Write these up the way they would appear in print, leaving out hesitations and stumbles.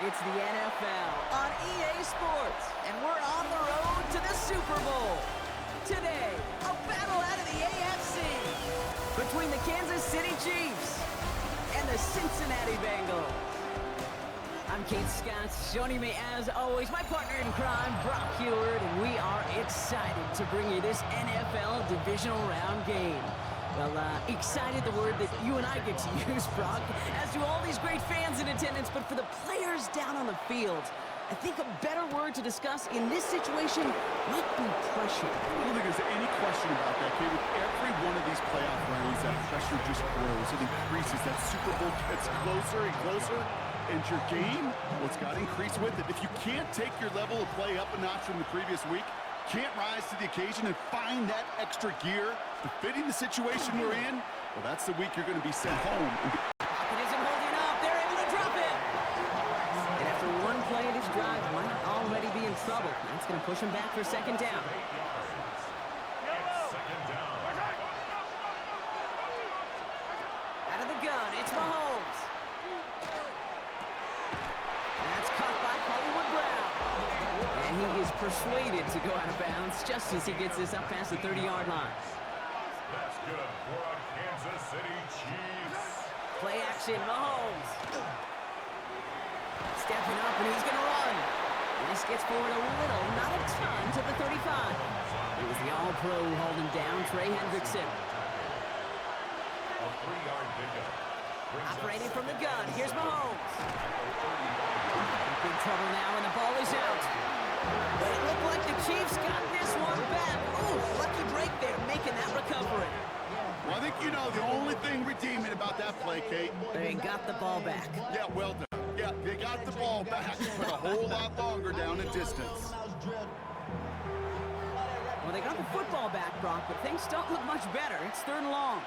It's the NFL on EA Sports, and we're on the road to the Super Bowl. Today, a battle out of the AFC between the Kansas City Chiefs and the Cincinnati Bengals. I'm Kate Scott. Joining me, as always, my partner in crime, Brock Heward, and we are excited to bring you this NFL divisional round game. Well, excited, the word that you and I get to use, Brock, as do all these great fans in attendance, but for the players down on the field, I think a better word to discuss in this situation might be pressure. I don't think there's any question about that, Kate. With every one of these playoff rounds, that pressure just grows. It increases. That Super Bowl gets closer and closer. And your game, well, it's got to increase with it. If you can't take your level of play up a notch from the previous week, can't rise to the occasion and find that extra gear befitting the situation we're in, well, that's the week you're going to be sent home. Pocket isn't holding up. They're able to drop it. And after one play of this drive, might already be in trouble. That's going to push him back for second down. Out of the gun, it's Mahomes. That's caught by Hollywood Brown. And he is persuaded to go out of bounds just as he gets this up past the 30-yard line. That's good for our Kansas City Chiefs. Play action, Mahomes. Stepping up, and he's going to run. And this gets forward a little, not a ton, to the 35. It was the all-pro holding down Trey Hendrickson. A 3-yard pickup. Operating from the gun, here's Mahomes. In big trouble now, and the ball is out. But it looked like the Chiefs got this one back. Ooh, lucky break there, making that recovery. Well, I think you know the only thing redeeming about that play, Kate. They got the ball back. Yeah, well done. Yeah, they got the ball back, but a whole lot longer down in distance. Well, they got the football back, Brock, but things don't look much better. It's 3rd and long.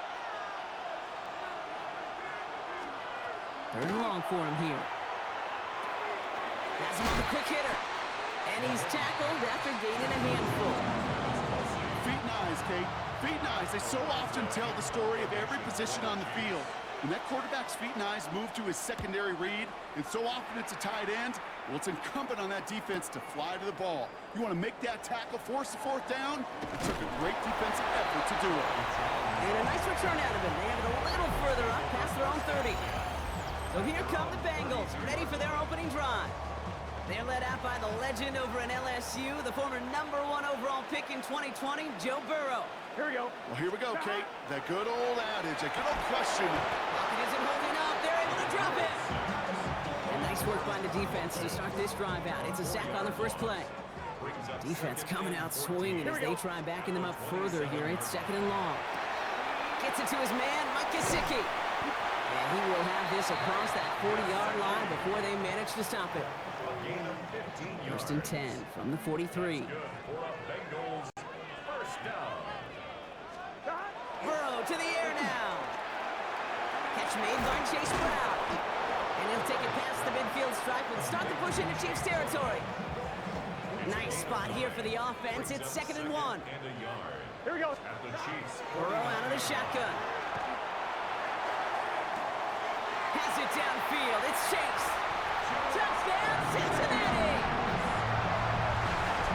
3rd and long for him here. Has him on the quick hitter. And he's tackled after gaining a handful. Feet and eyes, Kate. Feet and eyes. They so often tell the story of every position on the field. When that quarterback's feet and eyes move to his secondary read, and so often it's a tight end, well, it's incumbent on that defense to fly to the ball. You want to make that tackle, force the 4th down? It took a great defensive effort to do it. And a nice return out of him. They have it a little further up past their own 30. So here come the Bengals, ready for their opening drive. They're led out by the legend over in LSU, the former #1 overall pick in 2020, Joe Burrow. Here we go. Well, here we go, Kate. That good old adage, a good old question. Pocket isn't holding up. They're able to drop it. And nice work by the defense to start this drive out. It's a sack on the first play. Defense coming out swinging as they try backing them up further here. It's 2nd and long. Gets it to his man, Mike Gesicki. And he will have this across that 40-yard line before they manage to stop it. 1st and 10 from the 43. Burrow to the air now. Catch made by Chase Brown. And he'll take it past the midfield stripe and start the push into Chiefs territory. Nice spot here for the offense. It's 2nd and 1. Here we go. Burrow out of the shotgun. Has it downfield. It's Chase. Touchdown, Cincinnati!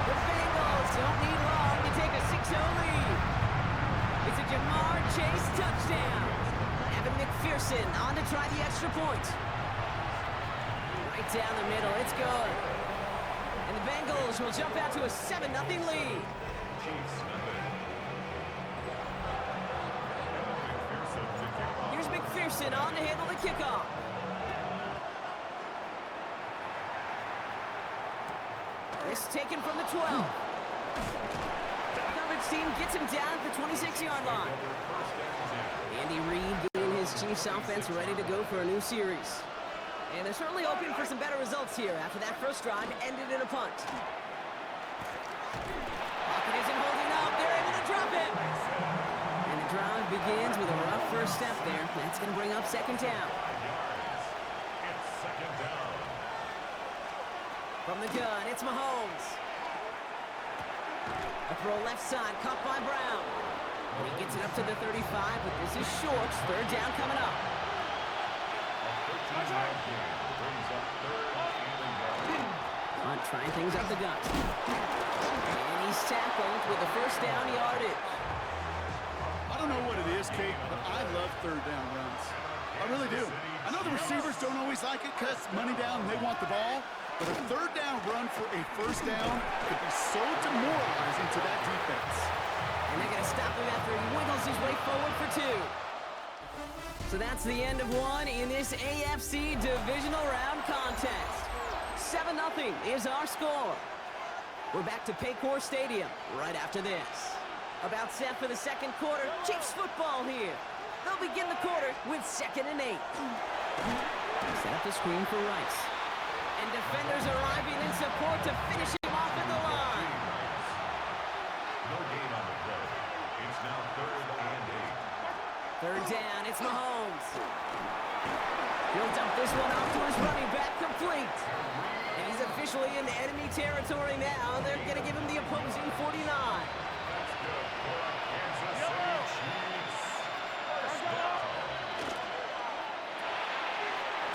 The Bengals don't need long to take a 6-0 lead. It's a Jamar Chase touchdown. Evan McPherson on to try the extra point. Right down the middle, it's good. And the Bengals will jump out to a 7-0 lead. Here's McPherson on to handle the kickoff. This taken from the 12. The coverage team gets him down at the 26-yard line. Andy Reid getting his Chiefs offense ready to go for a new series. And they're certainly hoping for some better results here after that first drive ended in a punt. Pocket isn't holding up. They're able to drop it. And the drive begins with a rough first step there. That's going to bring up 2nd down. From the gun, it's Mahomes. A throw left side, caught by Brown. And he gets it up to the 35, but this is short. 3rd down coming up. Hunt trying things up the gut. And he's tackled with the first down yardage. I don't know what it is, Kate, but I love third down runs. I really do. I know the receivers don't always like it because money down, they want the ball. But a third down run for a first down could be so demoralizing to that defense. And they're going to stop him after he wiggles his way forward for 2. So that's the end of one in this AFC Divisional Round contest. 7-0 is our score. We're back to Paycor Stadium right after this. About set for the second quarter. Chiefs football here. They'll begin the quarter with 2nd and 8. Set up the screen for Rice. And defenders arriving in support to finish him off in the line. No gain on the play. It's now 3rd and 8. Third down, it's Mahomes. He'll dump this one off to his running back, complete. And he's officially in enemy territory now. They're going to give him the opposing 49.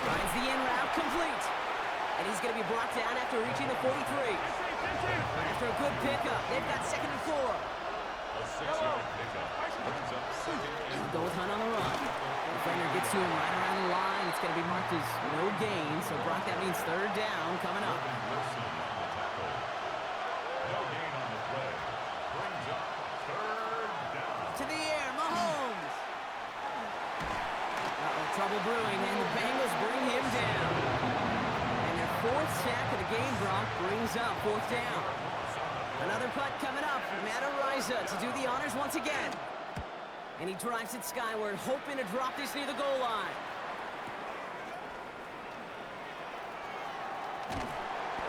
Finds the in route, complete. And he's going to be brought down after reaching the 43. After a good pickup, they've got 2nd and 4. A 6-yard pickup brings up 2nd and Go with Hunt on the run. Defender gets to him right around the line. It's going to be marked as no gain. So, Brock, that means 3rd down coming up. Wilson on the tackle. No gain on the play. Brings up 3rd down. To the air, Mahomes. Trouble brewing, and the Bengals bring him down. And their 4th sack of the game, Brock, brings up 4th down. Another punt coming up. Matt Ariza to do the honors once again. And he drives it skyward, hoping to drop this near the goal line.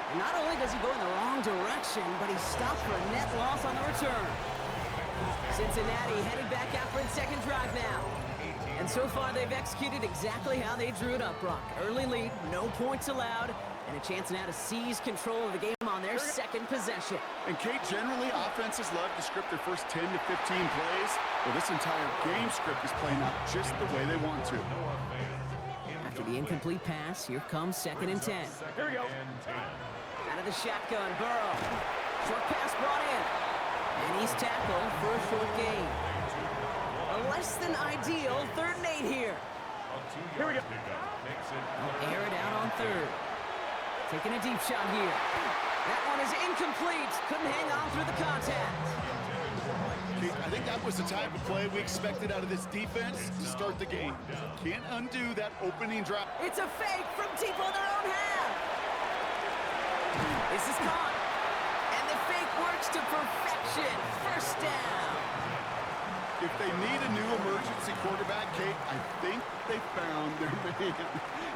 And not only does he go in the wrong direction, but he's stopped for a net loss on the return. Cincinnati headed back out for its 2nd drive now. And so far, they've executed exactly how they drew it up, Brock. Early lead, no points allowed, and a chance now to seize control of the game on their 2nd possession. And Kate, generally, offenses love to script their first 10 to 15 plays. Well, this entire game script is playing out just the way they want to. After the incomplete pass, here comes 2nd and 10. Here we go. Out of the shotgun, Burrow. Short pass brought in. And he's tackled for a short gain. A less than ideal 3rd and 8 here. Here we go. Makes it They'll air it out on 3rd. Taking a deep shot here. That one is incomplete. Couldn't hang on through the contact. Kate, I think that was the type of play we expected out of this defense to start the game. Can't undo that opening drive. It's a fake from deep on their own half. This is caught. And the fake works to perfection. 1st down. If they need a new emergency quarterback, Kate, I think they found their man.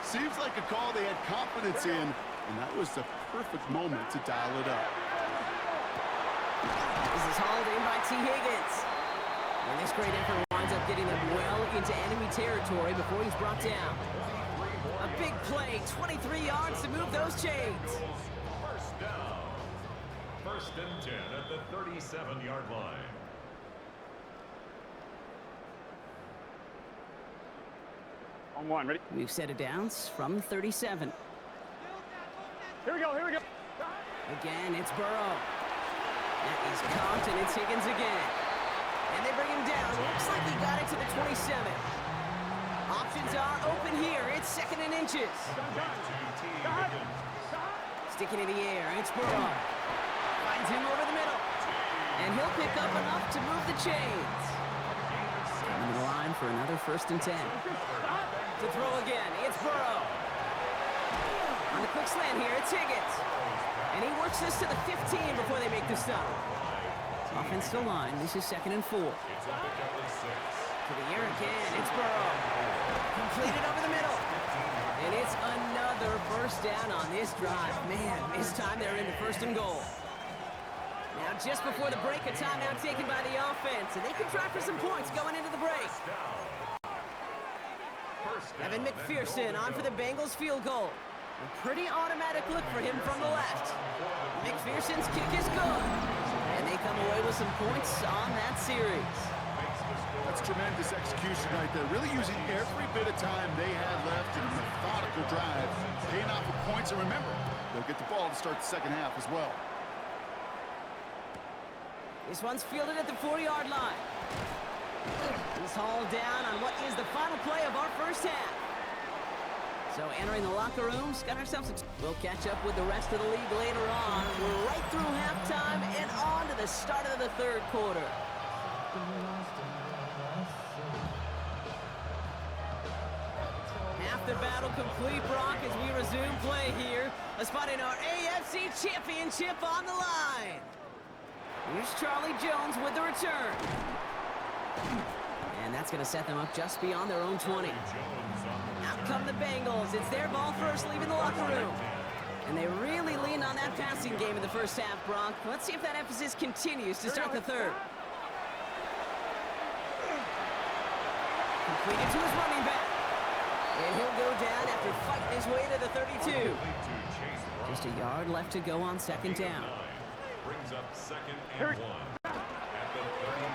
Seems like a call they had confidence in, and that was the perfect moment to dial it up. This is hauled in by T. Higgins. And this great effort winds up getting them well into enemy territory before he's brought down. A big play, 23 yards to move those chains. 1st down. 1st and 10 at the 37-yard line. On 1, ready? We've set it down from 37. Here we go, here we go. Again, it's Burrow. That is caught, and it's Higgins again. And they bring him down. Looks like he got it to the 27. Options are open here. It's 2nd and inches. Sticking in the air, it's Burrow. Finds him over the middle. And he'll pick up enough to move the chains. Coming to the line for another 1st and 10. To throw again, it's Burrow. On the quick slant here, it's Higgins. And he works this to the 15 before they make the stop. Offense to line, this is 2nd and 4. To the air again, it's Burrow. Completed over the middle. And it's another 1st down on this drive. Man, this time they're in the 1st and goal. Now just before the break, a timeout taken by the offense. And they can try for some points going into the break. Evan McPherson on for the Bengals field goal. A pretty automatic look for him from the left. McPherson's kick is good. And they come away with some points on that series. That's tremendous execution right there. Really using every bit of time they had left in a methodical drive. Paying off with points. And remember, They'll get the ball to start the second half as well. This one's fielded at the 40-yard line. He's hauled down on what is the final play of our first half. So entering the locker rooms, got ourselves we'll catch up with the rest of the league later on. We're right through halftime and on to the start of the third quarter. Half the battle complete, Brock, as we resume play here. A spot in our AFC Championship on the line. Here's Charlie Jones with the return. And that's going to set them up just beyond their own 20. Out come the Bengals. It's their ball first, leaving the locker room. And they really leaned on that passing game in the first half, Brock. Let's see if that emphasis continues to start the third. Completed to his running back. And he'll go down after fighting his way to the 32. Just a yard left to go on second down. Brings up second and 1 at the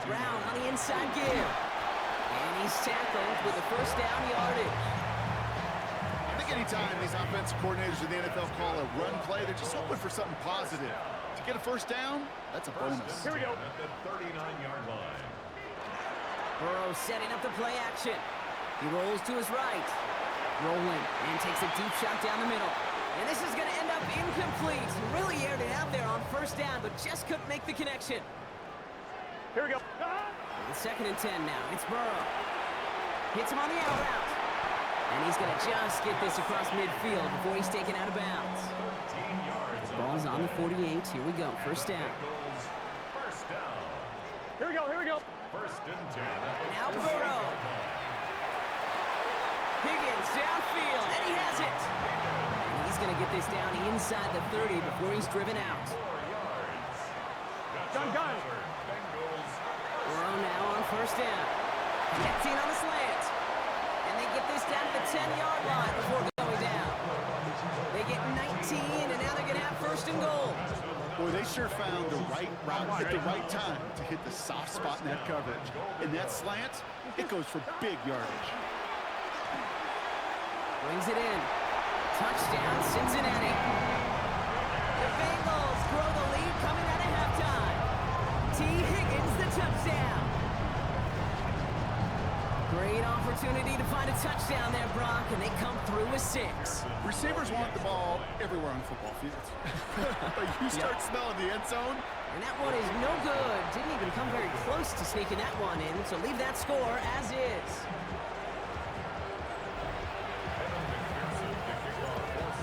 32. Brown on the inside gear. And he's tackled with the first down yardage. I think anytime these offensive coordinators in the NFL call a run play, they're just hoping for something positive. To get a first down, that's a bonus. Here we go. At the 39-yard line. Burrow setting up the play action. He rolls to his right. Rolling and takes a deep shot down the middle. And this is going to end up incomplete. Really aired it out there on first down, but just couldn't make the connection. Here we go. It's second and 10 now. It's Burrow. Hits him on the out route. And he's going to just get this across midfield before he's taken out of bounds. 13 yards. Ball's on the 48. Here we go. First down. First down. Here we go. Here we go. First and 10. Now Burrow. Higgins downfield, and he has it. And he's going to get this down inside the 30 before he's driven out. 4 yards. Done. Bengals. Burrow now on first down. Connecting on the slant. And they get this down to the 10-yard line before going down. They get 19, and now they're going to have first and goal. Boy, they sure found the right route at the right time to hit the soft spot in that coverage. And that slant, it goes for big yardage. Brings it in. Touchdown, Cincinnati. The Bengals grow the lead coming out of halftime. T. Higgins, the touchdown. Great opportunity to find a touchdown there, Brock, and they come through with 6. Receivers want the ball everywhere on football fields. But you start smelling the end zone. And that one is no good. Didn't even come very close to sneaking that one in, so leave that score as is.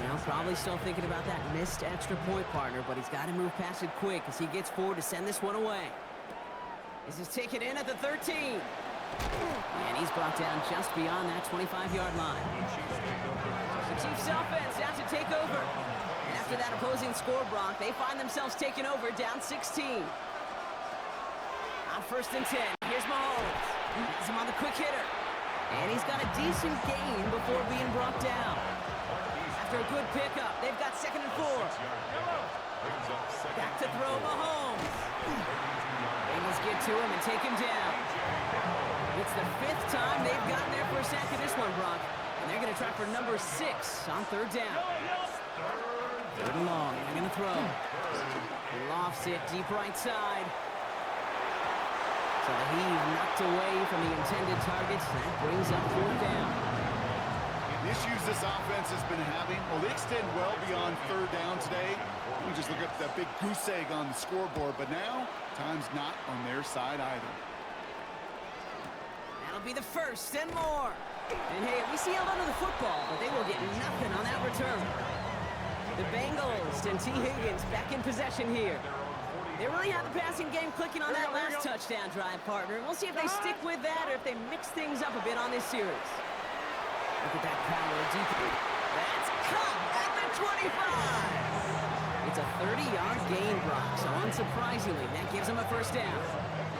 Now probably still thinking about that missed extra point, partner, but he's got to move past it quick as he gets forward to send this one away. This is taken in at the 13. And he's brought down just beyond that 25-yard line. The Chiefs offense out to take over. And after that opposing score, Brock, they find themselves taking over down 16. On first and 10, here's Mahomes. He's him on the quick hitter. And he's got a decent gain before being brought down. After a good pickup, they've got second and 4. Back to throw Mahomes. Bengals get to him and take him down. It's the 5th time they've gotten there for a sack of this one, Brock. And they're going to try for number 6 on third down. Third and long. They're going to throw. Lofts it deep right side. So the heave knocked away from the intended target. That brings up fourth down. The issues this offense has been having, well, they extend well beyond third down today. We just look up that big goose egg on the scoreboard, but now time's not on their side either. That'll be the first and more. And hey, we see held onto the football, but they will get nothing on that return. The Bengals and T. Higgins back in possession here. They really have the passing game clicking on that last touchdown drive, partner. We'll see if they stick with that or if they mix things up a bit on this series. Look at that power deep. That's caught at the 25. It's a 30-yard gain, Brock, so unsurprisingly, that gives them a first down.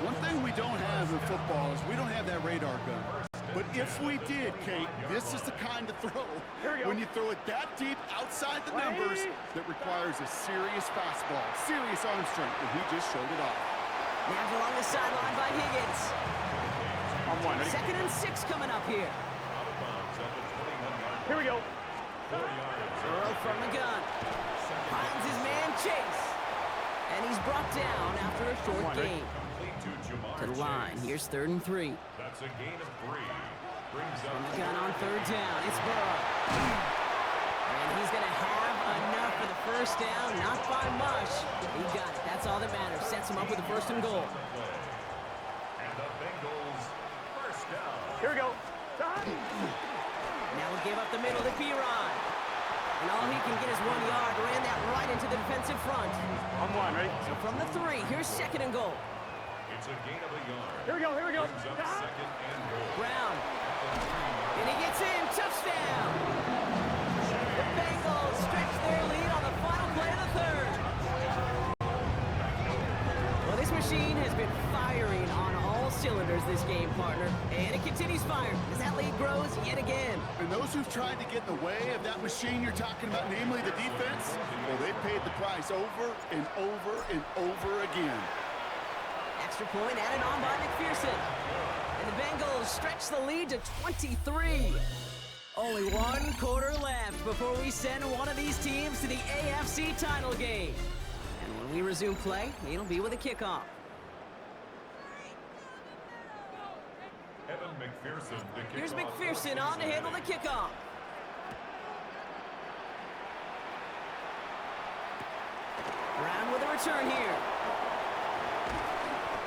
One thing we don't have in football is we don't have that radar gun. But if we did, Kate, this is the kind of throw, when you throw it that deep outside the numbers, that requires a serious fastball, serious arm strength, and he just showed it off. Now along the sideline by Higgins. On one. Ready? Second and 6 coming up here. Here we go. Burrow from the gun. Finds his man Chase. And he's brought down after a short gain. To the line. Here's 3rd and 3. That's a gain of 3. Brings From up the gun on 3rd down. It's Burrow. And he's going to have enough for the first down. Not by much. He got it. That's all that matters. Sets him up with a 1st and goal. and the Bengals first down. Here we go. Now we'll give up the middle to Piron. And all he can get is 1 yard. Ran that right into the defensive front. On one, ready? So from the 3, here's 2nd and goal. It's a gain of a yard. Here we go, here we go. Brings up 2nd and goal. Brown. And he gets in. Touchdown. The Bengals stretch their lead on the final play of the 3rd. Well, this machine has been firing on all cylinders this game, partner. And it continues firing as that lead grows yet again. And those who've tried to get in the way of that machine you're talking about, namely the defense, well, they paid the price over and over and over again. Extra point added on by McPherson. And the Bengals stretch the lead to 23. Only 1 quarter left before we send one of these teams to the AFC title game. And when we resume play, it'll be with a kickoff. Evan McPherson to kick Here's off. McPherson on to handle the kickoff. Brown with a return here.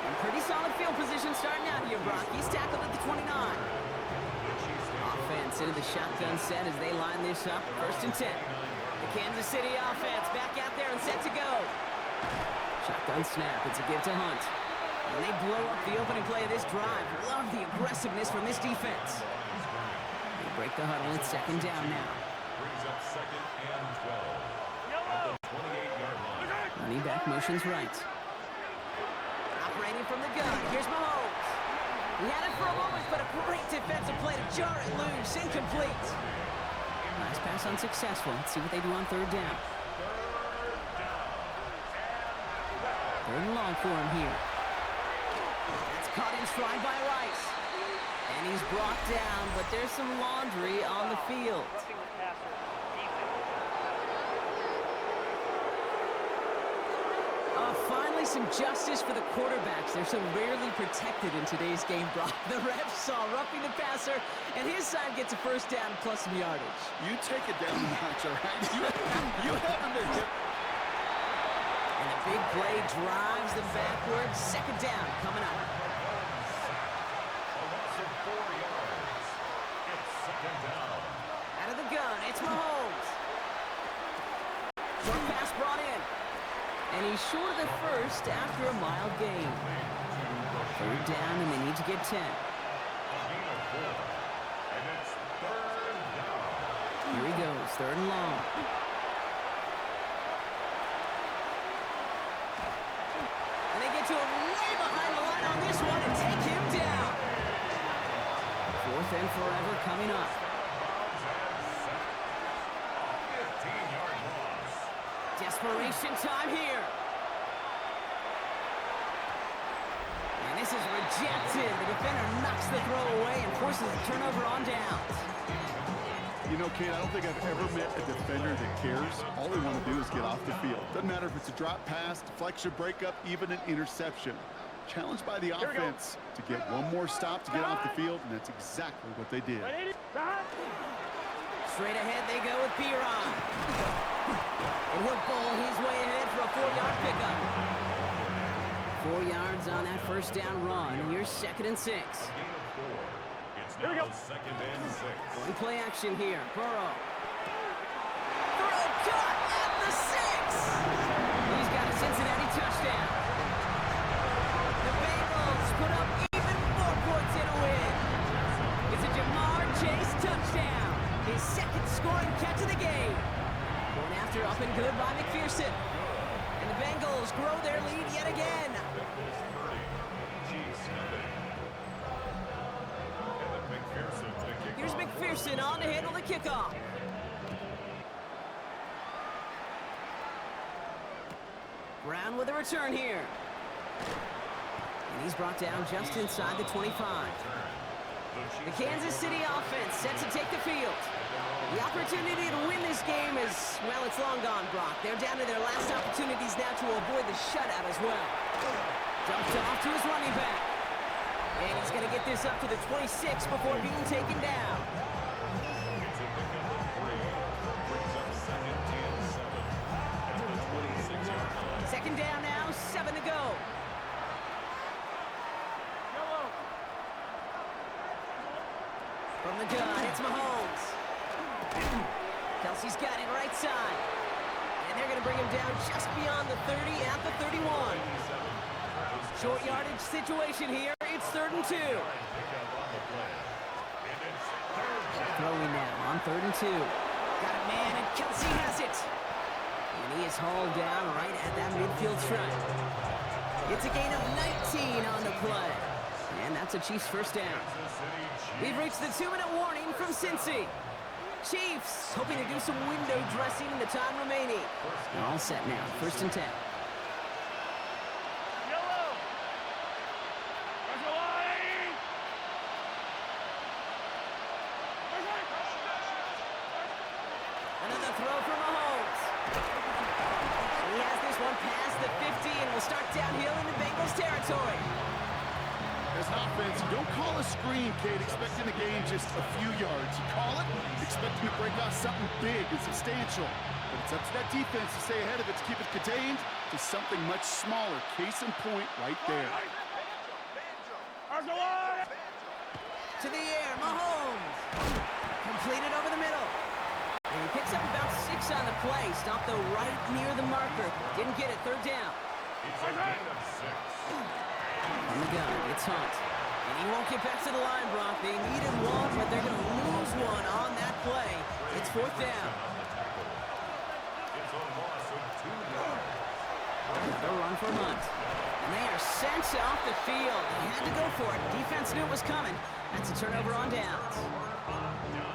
And pretty solid field position starting out here, Brock. He's tackled at the 29. Offense into the shotgun set as they line this up. 1st and 10. The Kansas City offense back out there and set to go. Shotgun snap. It's a give to Hunt. And they blow up the opening play of this drive. Love the aggressiveness from this defense. They break the huddle. It's 2nd down now. Brings up 2nd and 12. At the 28-yard line. Running back motions right. Operating from the gun. Here's Mahomes. He had it for a moment, but a great defensive play to jar it loose. Incomplete. Nice pass unsuccessful. Let's see what they do on 3rd down. 3rd and long for him here. That's caught in stride by Rice. And he's brought down, but there's some laundry on the field. Finally, some justice for the quarterbacks. They're so rarely protected in today's game, Brock. The ref saw roughing the passer, and his side gets a 1st down plus some yardage. You take it down a notch, all right? You haven't been hit. And the big play drives them backwards. 2nd down coming up. A loss of 4 yards. It's 2nd down. Out of the gun, it's Mahomes. Short pass brought in. And he's short of the 1st after a mild gain. 3rd down, and they need to get 10. A gain of 4. And it's 3rd down. Here he goes, 3rd and long. And they get to him way behind the line on this one and take him down. 4th and forever coming up. 15-yard loss. Desperation time here. And this is rejected. The defender knocks the throw away and forces a turnover on downs. You know, Kate, I don't think I've ever met a defender that cares. All they want to do is get off the field. Doesn't matter if it's a drop pass, deflection, breakup, even an interception. Challenged by the offense to get one more stop to get off the field, and that's exactly what they did. Straight ahead they go with Piron. And he'll bowl his way ahead for a 4-yard pickup. 4 yards on that 1st down run. Here's 2nd and 6. A gain of 4. It's now 2nd and 6. Going play action here. Burrow. Throw caught at the 6. He's got a Cincinnati touchdown. The Bengals put up even more points in a win. It's a Jamar Chase touchdown. His 2nd scoring catch of the game. Going after up and good by McPherson. And the Bengals grow their lead yet again. Bengals 30. Chiefs nothing. Evan McPherson to kick Here's off. McPherson on to handle the kickoff. Brown with a return here. And he's brought down just inside the 25. The The Kansas City offense set to take the field. The opportunity to win this game is, well, it's long gone, Brock. They're down to their last opportunities now to avoid the shutout as well. Dumped off to his running back. And he's going to get this up to the 26 before being taken down. It's a pickup of 3. Brings up second and 7 at the 26-yard line. Second down now, 7 to go. From the gun, it's Mahomes. Kelsey's got it right side. And they're going to bring him down just beyond the 30 at the 31. Short yardage situation here. It's 3rd and 2. Throwing now on 3rd and 2. Got a man, and Kelsey has it. And he is hauled down right at that midfield stripe. It's a gain of 19 on the play. And that's a Chiefs first down. We've reached the 2-minute warning from Cincy. Chiefs hoping to do some window dressing in the time remaining. They're all set now. 1st and 10. Another throw from Mahomes. He has this one past the 50 and will start downhill into Bengals territory. As an offense, you don't call a screen, Kate, expecting to gain just a few yards. You call it expecting to break off something big and substantial. But it's up to that defense to stay ahead of it, to keep it contained to something much smaller. Case in point right there. To the air, Mahomes. Completed over the middle. And he picks up about 6 on the play. Stopped though right near the marker. Didn't get it. 3rd down. It's a gain of 6. On the gun, it's Hunt. And he won't get back to the line, Brock. They needed one, but they're going to lose one on that play. It's 4th down. It's a loss of 2 yards. Another run for Hunt. And they are sent off the field. They had to go for it. Defense knew it was coming. That's a turnover on downs.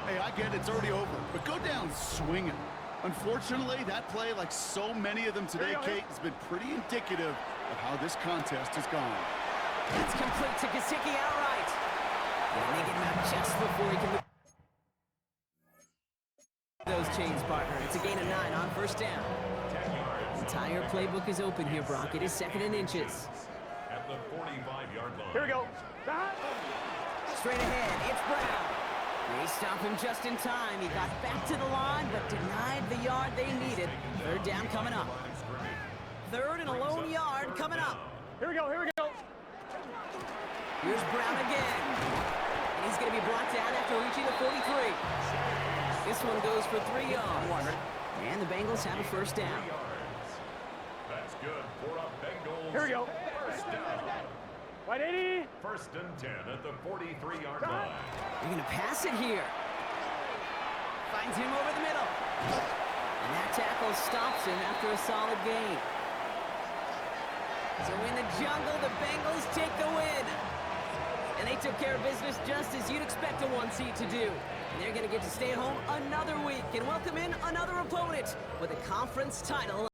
Hey, I get it, it's already over, but go down swinging. Unfortunately, that play, like so many of them today, Kate, has been pretty indicative of how this contest has gone. It's complete to Gesicki outright. And they get him out just before he can move those chains, partner. It's a gain of 9 on 1st down. 10 yards. Entire playbook is open here, Brock. It is 2nd and inches. At the 45-yard line. Here we go. Straight ahead, it's Brown. They stop him just in time. He got back to the line, but denied the yard they needed. 3rd down coming up. 3rd and a lone yard coming up. Here we go. Here we go. Here's Brown again. And he's going to be brought down after reaching the 43. This one goes for 3 yards. And the Bengals have a 1st down. That's good for a Bengals. Here we go. First down. Right, 80. 1st and 10 at the 43-yard line. They're going to pass it here. Finds him over the middle. And that tackle stops him after a solid gain. So in the jungle, the Bengals take the win. And they took care of business just as you'd expect a 1 seed to do. And they're going to get to stay at home another week and welcome in another opponent with a conference title.